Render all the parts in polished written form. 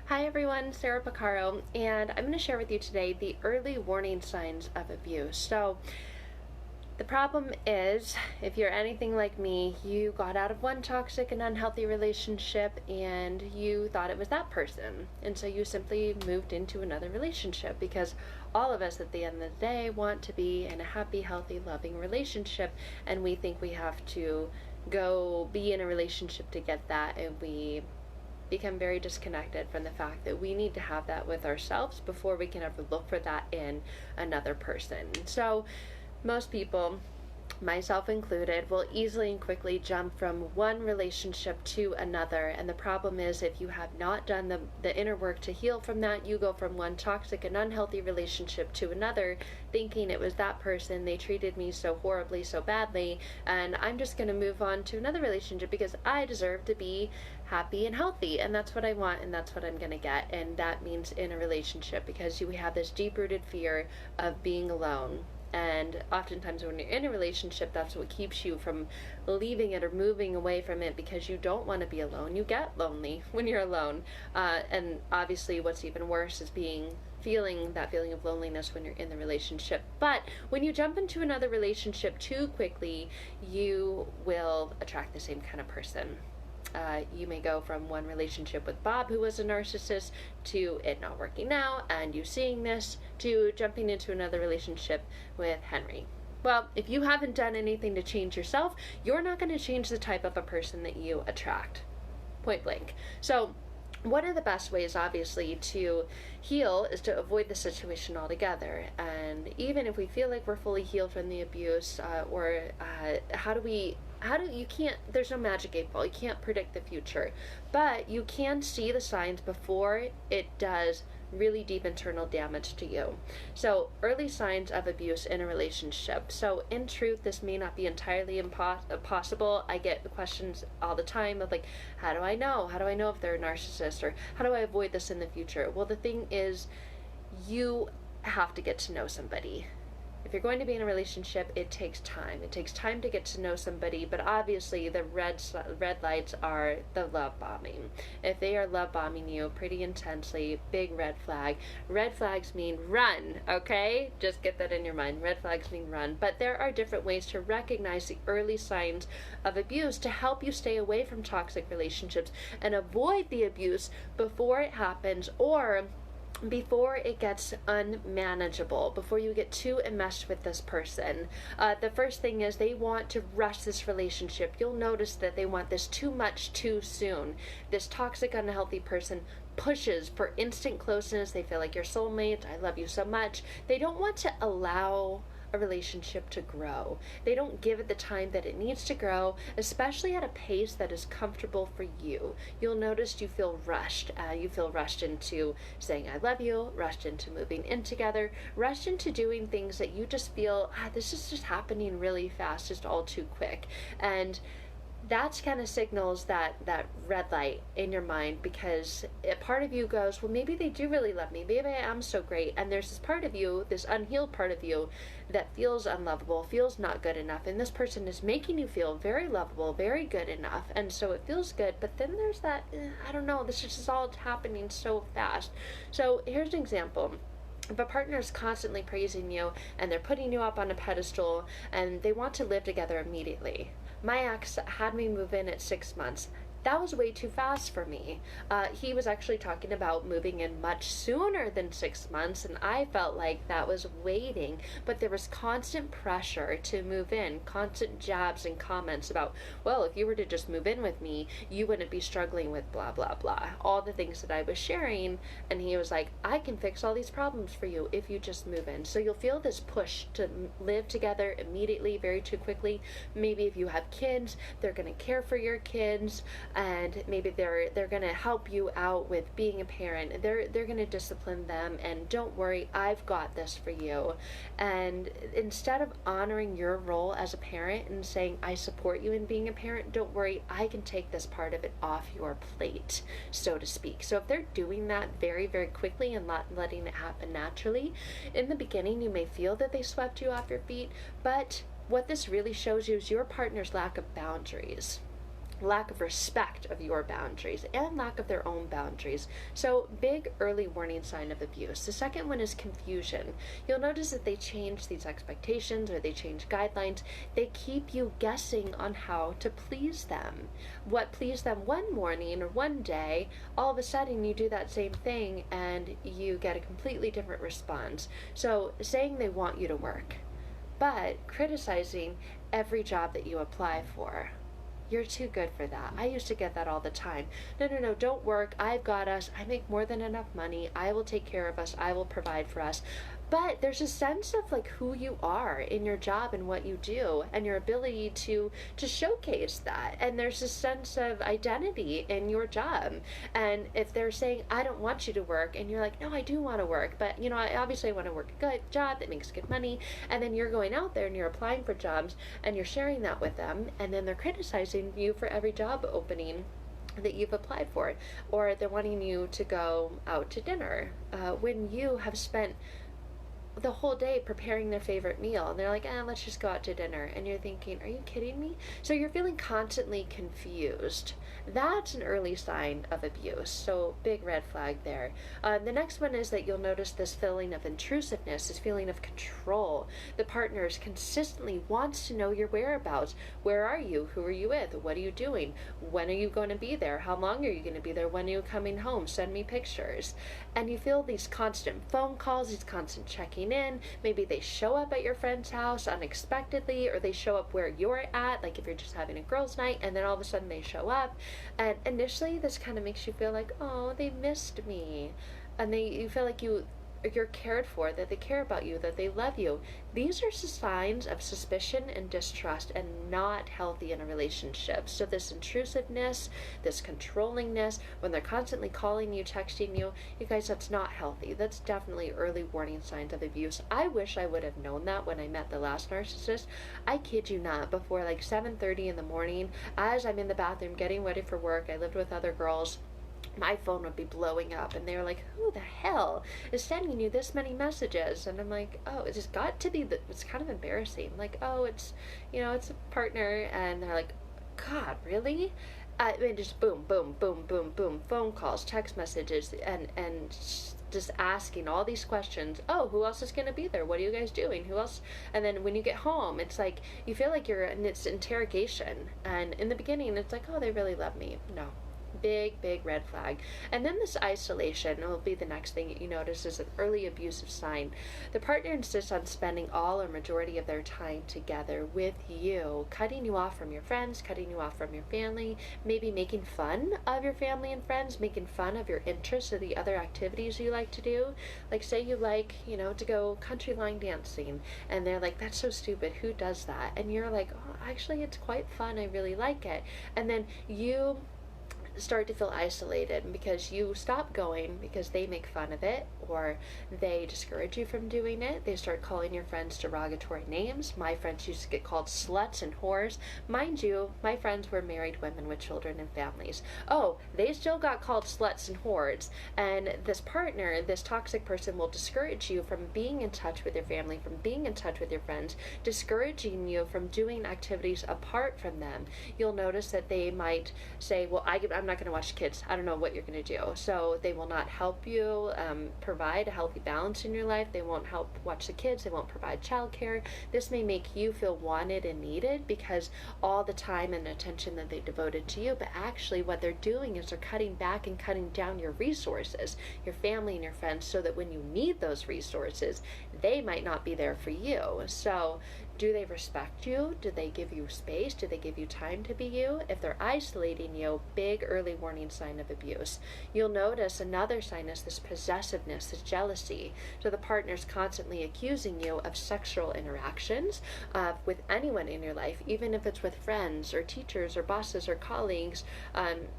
Hi everyone, Sarah Pacaro, and I'm going to share with you today the early warning signs of abuse. So, the problem is, if you're anything like me, you got out of one toxic and unhealthy relationship and you thought it was that person. And so you simply moved into another relationship because all of us at the end of the day want to be in a happy, healthy, loving relationship, and we think we have to go be in a relationship to get that, and we become very disconnected from the fact that we need to have that with ourselves before we can ever look for that in another person. So most people, myself included, will easily and quickly jump from one relationship to another. And the problem is, if you have not done the inner work to heal from that, you go from one toxic and unhealthy relationship to another, thinking it was that person, they treated me so horribly, so badly, and I'm just going to move on to another relationship because I deserve to be happy and healthy, and that's what I want, and that's what I'm going to get. And that means in a relationship, because you have this deep-rooted fear of being alone. And oftentimes when you're in a relationship, that's what keeps you from leaving it or moving away from it, because you don't want to be alone. You get lonely when you're alone. And obviously what's even worse is feeling that feeling of loneliness when you're in the relationship. But when you jump into another relationship too quickly, you will attract the same kind of person. You may go from one relationship with Bob, who was a narcissist, to it not working out, and you seeing this, to jumping into another relationship with Henry. Well, if you haven't done anything to change yourself, you're not going to change the type of a person that you attract. Point blank. So, one of the best ways, obviously, to heal is to avoid the situation altogether. And even if we feel like we're fully healed from the abuse, you can't, there's no magic 8 ball. You can't predict the future. But you can see the signs before it does really deep internal damage to you. So, early signs of abuse in a relationship. So, in truth, this may not be entirely impossible. I get questions all the time of like, how do I know? How do I know if they're a narcissist? Or how do I avoid this in the future? Well, the thing is, you have to get to know somebody. If you're going to be in a relationship, it takes time. It takes time to get to know somebody, but obviously the red lights are the love bombing. If they are love bombing you pretty intensely, big red flag. Red flags mean run, okay? Just get that in your mind. Red flags mean run. But there are different ways to recognize the early signs of abuse to help you stay away from toxic relationships and avoid the abuse before it happens, or before it gets unmanageable, before you get too enmeshed with this person. The first thing is they want to rush this relationship. You'll notice that they want this too much too soon. This toxic, unhealthy person pushes for instant closeness. They feel like your soulmate. I love you so much. They don't want to allow a relationship to grow. They don't give it the time that it needs to grow, especially at a pace that is comfortable for you. You'll notice you feel rushed. You feel rushed into saying I love you, rushed into moving in together, rushed into doing things that you just feel, this is just happening really fast, just all too quick. And that's kind of signals that red light in your mind, because a part of you goes, well, maybe they do really love me, maybe I am so great, and there's this part of you, this unhealed part of you, that feels unlovable, feels not good enough, and this person is making you feel very lovable, very good enough, and so it feels good. But then there's that, I don't know, this is just all happening so fast. So here's an example. If a partner is constantly praising you and they're putting you up on a pedestal and they want to live together immediately. My ex had me move in at 6 months. That was way too fast for me. He was actually talking about moving in much sooner than 6 months, and I felt like that was waiting. But there was constant pressure to move in, constant jabs and comments about, well, if you were to just move in with me, you wouldn't be struggling with blah, blah, blah. All the things that I was sharing, and he was like, I can fix all these problems for you if you just move in. So you'll feel this push to live together immediately, very too quickly. Maybe if you have kids, they're going to care for your kids, and maybe they're going to help you out with being a parent. They're going to discipline them, and don't worry, I've got this for you. And instead of honoring your role as a parent and saying, I support you in being a parent, don't worry, I can take this part of it off your plate, so to speak. So if they're doing that very, very quickly and not letting it happen naturally, in the beginning you may feel that they swept you off your feet, but what this really shows you is your partner's lack of boundaries. lack of respect of your boundaries and lack of their own boundaries. So, big early warning sign of abuse. The second one is confusion. You'll notice that they change these expectations or they change guidelines. They keep you guessing on how to please them. What pleased them one morning or one day, all of a sudden you do that same thing and you get a completely different response. So, saying they want you to work, but criticizing every job that you apply for. You're too good for that. I used to get that all the time. No, no, no, don't work. I've got us. I make more than enough money. I will take care of us. I will provide for us. But there's a sense of like who you are in your job and what you do and your ability to showcase that. And there's a sense of identity in your job. And if they're saying, I don't want you to work, and you're like, no, I do want to work, but you know, I obviously want to work a good job that makes good money. And then you're going out there and you're applying for jobs and you're sharing that with them, and then they're criticizing you for every job opening that you've applied for, or they're wanting you to go out to dinner when you have spent the whole day preparing their favorite meal, and they're like, let's just go out to dinner, and you're thinking, are you kidding me? So you're feeling constantly confused. That's an early sign of abuse, so big red flag there. The next one is that you'll notice this feeling of intrusiveness, this feeling of control. The partner consistently wants to know your whereabouts. Where are you? Who are you with? What are you doing? When are you going to be there? How long are you going to be there? When are you coming home? Send me pictures. And you feel these constant phone calls, these constant checking in. Maybe they show up at your friend's house unexpectedly, or they show up where you're at, like if you're just having a girls' night, and then all of a sudden they show up. And initially this kind of makes you feel like, oh, they missed me. And you feel like you're cared for, that they care about you, that they love you. These are signs of suspicion and distrust and not healthy in a relationship. So this intrusiveness, this controllingness, when they're constantly calling you, texting you, you guys, that's not healthy. That's definitely early warning signs of abuse. I wish I would have known that when I met the last narcissist. I kid you not, before like 7:30 in the morning, as I'm in the bathroom getting ready for work, I lived with other girls, my phone would be blowing up, and they were like, who the hell is sending you this many messages? And I'm like, oh, it's just got to be it's kind of embarrassing. Like, oh, it's, it's a partner. And they're like, God, really? I mean, just boom, boom, boom, boom, boom, phone calls, text messages, and just asking all these questions. Oh, who else is going to be there? What are you guys doing? Who else? And then when you get home, it's like, you feel like it's interrogation. And in the beginning, it's like, oh, they really love me. No. Big red flag. And then this isolation will be the next thing that you notice is an early abusive sign. The partner insists on spending all or majority of their time together with you, cutting you off from your friends, cutting you off from your family, maybe making fun of your family and friends, making fun of your interests or the other activities you like to do. Like, say you like, to go country line dancing, and they're like, that's so stupid, who does that? And you're like, oh, actually it's quite fun, I really like it. And then you start to feel isolated because you stop going because they make fun of it, or they discourage you from doing it. They start calling your friends derogatory names. My friends used to get called sluts and whores. Mind you, my friends were married women with children and families. Oh, they still got called sluts and whores. And this partner, this toxic person, will discourage you from being in touch with your family, from being in touch with your friends, discouraging you from doing activities apart from them. You'll notice that they might say, well, I'm not going to watch kids. I don't know what you're going to do. So they will not help you provide a healthy balance in your life. They won't help watch the kids. They won't provide childcare. This may make you feel wanted and needed because all the time and attention that they devoted to you, but actually what they're doing is they're cutting back and cutting down your resources, your family and your friends, so that when you need those resources, they might not be there for you. So do they respect you? Do they give you space? Do they give you time to be you? If they're isolating you, big early warning sign of abuse. You'll notice another sign is this possessiveness, this jealousy. So the partner's constantly accusing you of sexual interactions with anyone in your life, even if it's with friends or teachers or bosses or colleagues.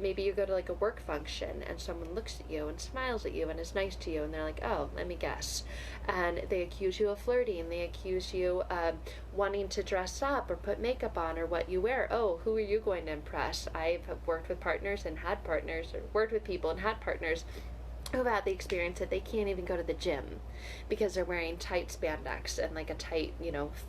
Maybe you go to like a work function and someone looks at you and smiles at you and is nice to you, and they're like, oh, let me guess. And they accuse you of flirting. They accuse you of wanting to dress up or put makeup on, or what you wear. Oh, who are you going to impress? I've worked with partners and had partners, or worked with people and had partners who've had the experience that they can't even go to the gym because they're wearing tight spandex and like a tight,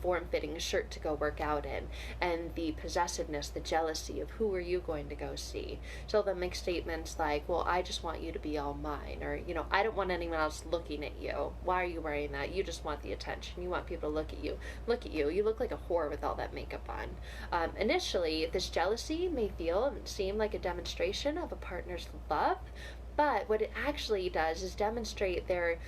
form-fitting shirt to go work out in, and the possessiveness, the jealousy of who are you going to go see. So they'll make statements like, well, I just want you to be all mine, or, I don't want anyone else looking at you. Why are you wearing that? You just want the attention. You want people to look at you. Look at you. You look like a whore with all that makeup on. Initially, this jealousy may feel and seem like a demonstration of a partner's love, but what it actually does is demonstrate their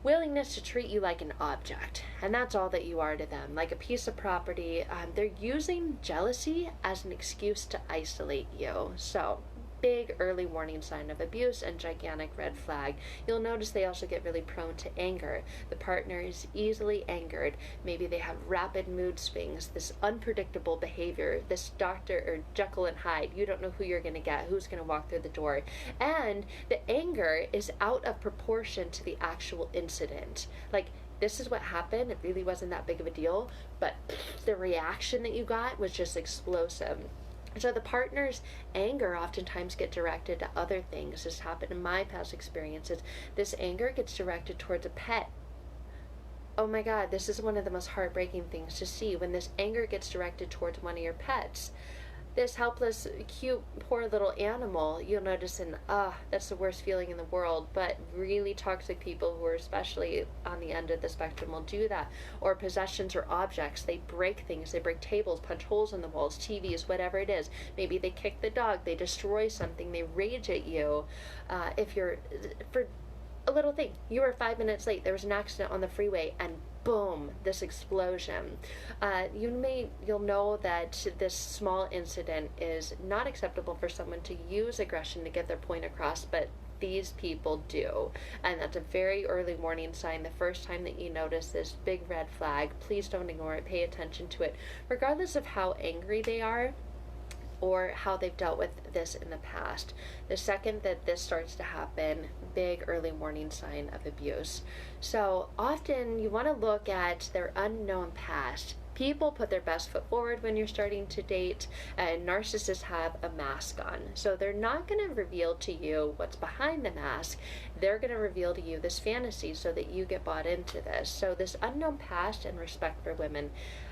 willingness to treat you like an object. And that's all that you are to them, like a piece of property. They're using jealousy as an excuse to isolate you. So, big early warning sign of abuse and gigantic red flag. You'll notice they also get really prone to anger. The partner is easily angered. Maybe they have rapid mood swings, this unpredictable behavior, this Dr. or Jekyll and Hyde. You don't know who you're going to get, who's going to walk through the door. And the anger is out of proportion to the actual incident. Like, this is what happened. It really wasn't that big of a deal, but the reaction that you got was just explosive. So the partner's anger oftentimes get directed to other things. This happened in my past experiences. This anger gets directed towards a pet. Oh my God, this is one of the most heartbreaking things to see, when this anger gets directed towards one of your pets. This helpless, cute, poor little animal, you'll notice, that's the worst feeling in the world, but really toxic people who are especially on the end of the spectrum will do that. Or possessions or objects, they break things, they break tables, punch holes in the walls, TVs, whatever it is. Maybe they kick the dog, they destroy something, they rage at you. For a little thing, you were 5 minutes late, there was an accident on the freeway, and boom, this explosion. You'll know that this small incident is not acceptable for someone to use aggression to get their point across, but these people do. And that's a very early warning sign. The first time that you notice this big red flag, please don't ignore it, pay attention to it, regardless of how angry they are or how they've dealt with this in the past. The second that this starts to happen, big early warning sign of abuse. So often you want to look at their unknown past. People put their best foot forward when you're starting to date, and narcissists have a mask on. So they're not going to reveal to you what's behind the mask. They're going to reveal to you this fantasy so that you get bought into this. So this unknown past and respect for women.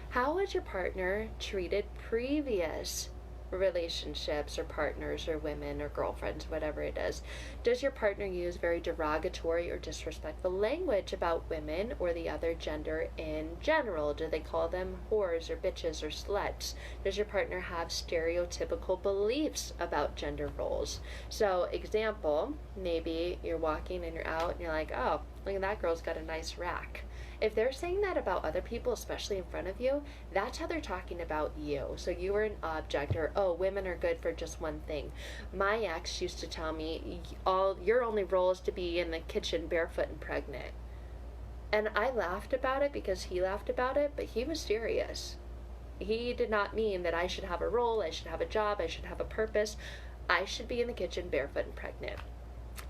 How was your partner treated previous relationships or partners or women or girlfriends, whatever it is? Does your partner use very derogatory or disrespectful language about women or the other gender in general? Do they call them whores or bitches or sluts? Does your partner have stereotypical beliefs about gender roles? So example, maybe you're walking and you're out and you're like, oh, look at that girl's got a nice rack. If they're saying that about other people, especially in front of you, that's how they're talking about you. So you are an object, or, oh, women are good for just one thing. My ex used to tell me, your only role is to be in the kitchen barefoot and pregnant. And I laughed about it because he laughed about it, but he was serious. He did not mean that I should have a role, I should have a job, I should have a purpose. I should be in the kitchen barefoot and pregnant.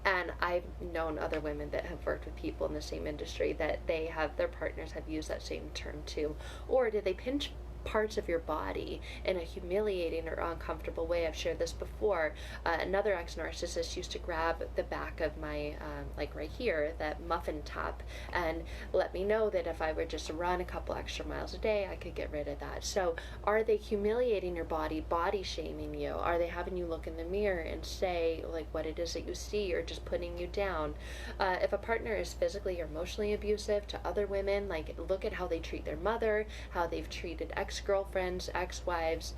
And I've known other women that have worked with people in the same industry that their partners have used that same term too. Or did they pinch parts of your body in a humiliating or uncomfortable way? I've shared this before. Another ex-narcissist used to grab the back of my, like right here, that muffin top, and let me know that if I were just to run a couple extra miles a day, I could get rid of that. So are they humiliating your body shaming you? Are they having you look in the mirror and say like what it is that you see, or just putting you down? If a partner is physically or emotionally abusive to other women, like look at how they treat their mother, how they've treated ex-girlfriends, ex-wives.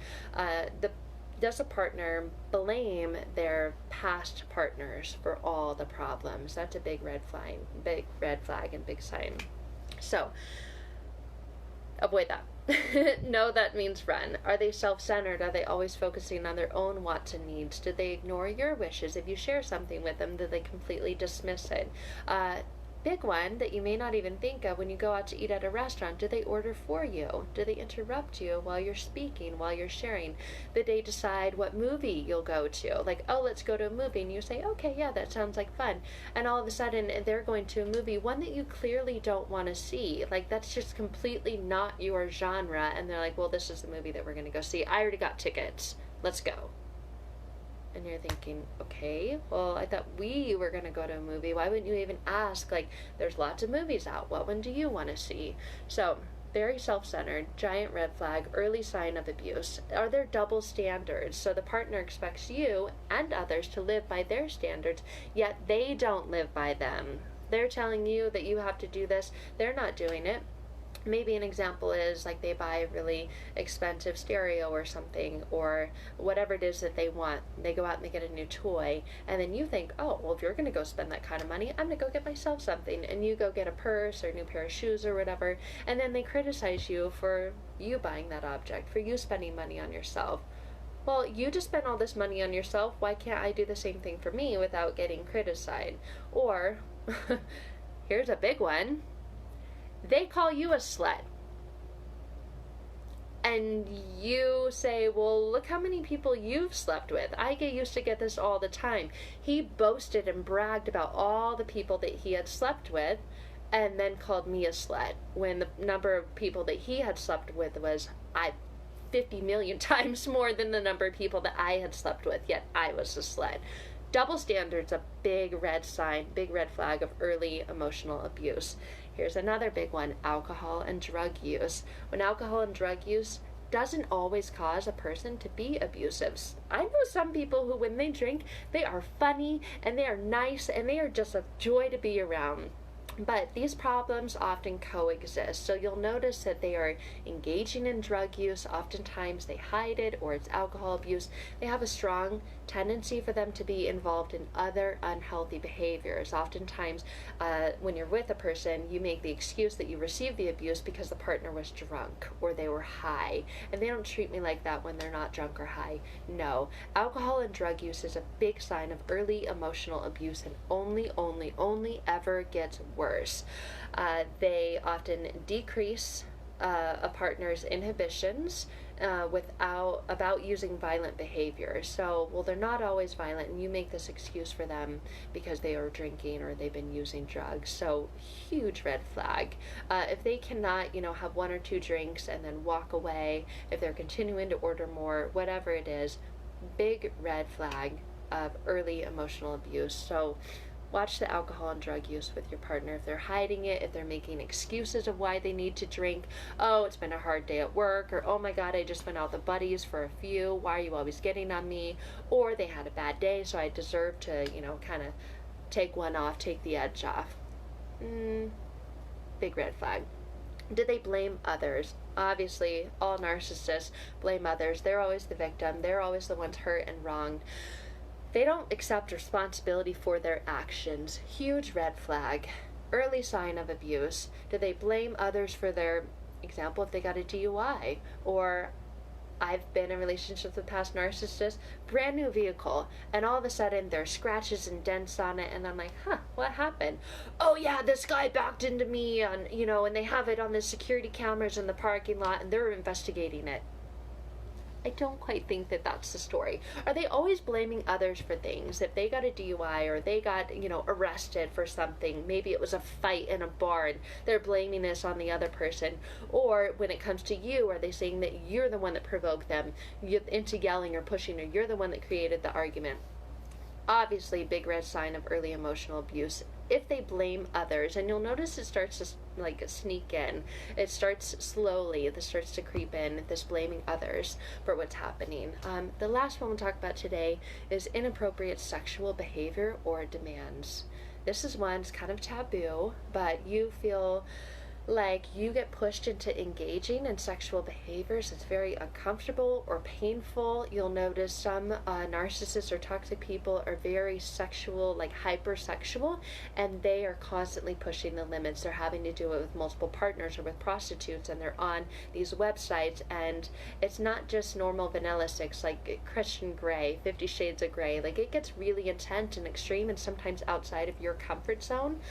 Does a partner blame their past partners for all the problems? That's a big red flag and big sign. So avoid that. No, that means run. Are they self-centered? Are they always focusing on their own wants and needs? Do they ignore your wishes? If you share something with them, do they completely dismiss it? Big one that you may not even think of: when you go out to eat at a restaurant, do they order for you? Do they interrupt you while you're speaking, while you're sharing? Do they decide what movie you'll go to? Like, oh, let's go to a movie, and you say, okay, yeah, that sounds like fun. And all of a sudden they're going to a movie, one that you clearly don't want to see. Like, that's just completely not your genre, and they're like, well, this is the movie that we're going to go see. I already got tickets. Let's go. And you're thinking, okay, well, I thought we were going to go to a movie. Why wouldn't you even ask? Like, there's lots of movies out. What one do you want to see? So, very self-centered, giant red flag, early sign of abuse. Are there double standards? So the partner expects you and others to live by their standards, yet they don't live by them. They're telling you that you have to do this. They're not doing it. Maybe an example is like they buy a really expensive stereo or something, or whatever it is that they want. They go out and they get a new toy, and then you think, oh, well, if you're going to go spend that kind of money, I'm going to go get myself something. And you go get a purse or a new pair of shoes or whatever, and then they criticize you for you buying that object, for you spending money on yourself. Well, you just spent all this money on yourself. Why can't I do the same thing for me without getting criticized? Or, here's a big one. They call you a slut. And you say, well, look how many people you've slept with. I used to get this all the time. He boasted and bragged about all the people that he had slept with, and then called me a slut, when the number of people that he had slept with was 50 million times more than the number of people that I had slept with, yet I was a slut. Double standards, a big red sign, big red flag of early emotional abuse. Here's another big one, alcohol and drug use. When alcohol and drug use doesn't always cause a person to be abusive. I know some people who, when they drink, they are funny and they are nice and they are just a joy to be around. But these problems often coexist. So you'll notice that they are engaging in drug use. Oftentimes they hide it, or it's alcohol abuse. They have a strong tendency for them to be involved in other unhealthy behaviors. Oftentimes, when you're with a person, you make the excuse that you received the abuse because the partner was drunk or they were high. And they don't treat me like that when they're not drunk or high. No. Alcohol and drug use is a big sign of early emotional abuse, and only ever gets worse. They often decrease a partner's inhibitions about using violent behavior. So, well, they're not always violent, and you make this excuse for them because they are drinking or they've been using drugs. So, huge red flag. If they cannot, have one or two drinks and then walk away, if they're continuing to order more, whatever it is, big red flag of early emotional abuse. So, watch the alcohol and drug use with your partner. If they're hiding it, if they're making excuses of why they need to drink, oh, it's been a hard day at work, or oh my God, I just went out with buddies for a few, why are you always getting on me? Or they had a bad day, so I deserve to, kind of take the edge off. Big red flag. Did they blame others? Obviously, all narcissists blame others. They're always the victim. They're always the ones hurt and wronged. They don't accept responsibility for their actions. Huge red flag. Early sign of abuse. Do they blame others for their example if they got a DUI? Or I've been in relationships with past narcissists, brand new vehicle, and all of a sudden there's scratches and dents on it, and I'm like, what happened? Oh yeah, this guy backed into me, and they have it on the security cameras in the parking lot, and they're investigating it. I don't quite think that that's the story. Are they always blaming others for things? If they got a DUI or they got, arrested for something, maybe it was a fight in a bar and they're blaming this on the other person. Or when it comes to you, are they saying that you're the one that provoked them into yelling or pushing, or you're the one that created the argument? Obviously, big red sign of early emotional abuse if they blame others. And you'll notice it starts to sneak in. It starts slowly. This starts to creep in, this blaming others for what's happening. The last one we'll talk about today is inappropriate sexual behavior or demands. This is one that's kind of taboo, but you feel like you get pushed into engaging in sexual behaviors. It's very uncomfortable or painful. You'll notice some narcissists or toxic people are very sexual, like hypersexual, and they are constantly pushing the limits. They're having to do it with multiple partners or with prostitutes, and they're on these websites, and it's not just normal vanilla sex like Christian Grey, 50 Shades of Grey. Like, it gets really intense and extreme and sometimes outside of your comfort zone.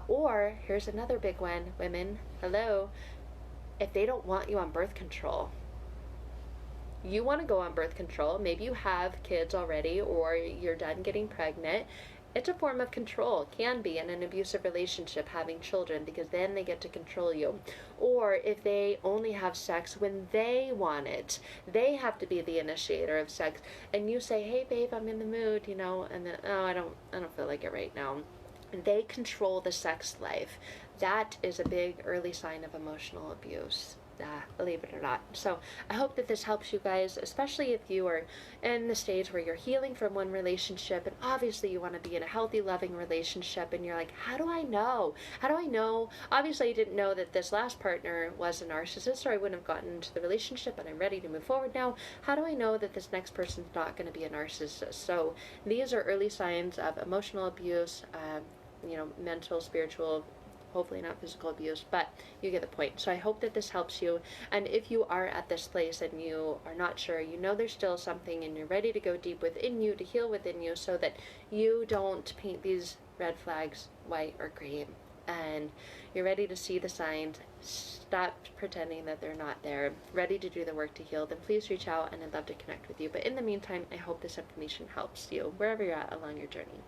Or here's another big one, women. Hello. If they don't want you on birth control, you want to go on birth control, maybe you have kids already or you're done getting pregnant, it's a form of control, can be in an abusive relationship, having children, because then they get to control you. Or if they only have sex when they want it, they have to be the initiator of sex, and you say, hey babe, I'm in the mood, and then, oh, I don't feel like it right now. They control the sex life. That is a big early sign of emotional abuse. Believe it or not. So I hope that this helps you guys, especially if you are in the stage where you're healing from one relationship, and obviously you want to be in a healthy, loving relationship, and you're like, how do I know? How do I know? Obviously I didn't know that this last partner was a narcissist, or I wouldn't have gotten into the relationship, and I'm ready to move forward now. How do I know that this next person's not going to be a narcissist? So these are early signs of emotional abuse, mental, spiritual, hopefully not physical abuse, but you get the point. So I hope that this helps you. And if you are at this place and you are not sure, there's still something, and you're ready to go deep within you, to heal within you, so that you don't paint these red flags white or green, and you're ready to see the signs, stop pretending that they're not there, ready to do the work to heal, then please reach out, and I'd love to connect with you. But in the meantime, I hope this information helps you wherever you're at along your journey.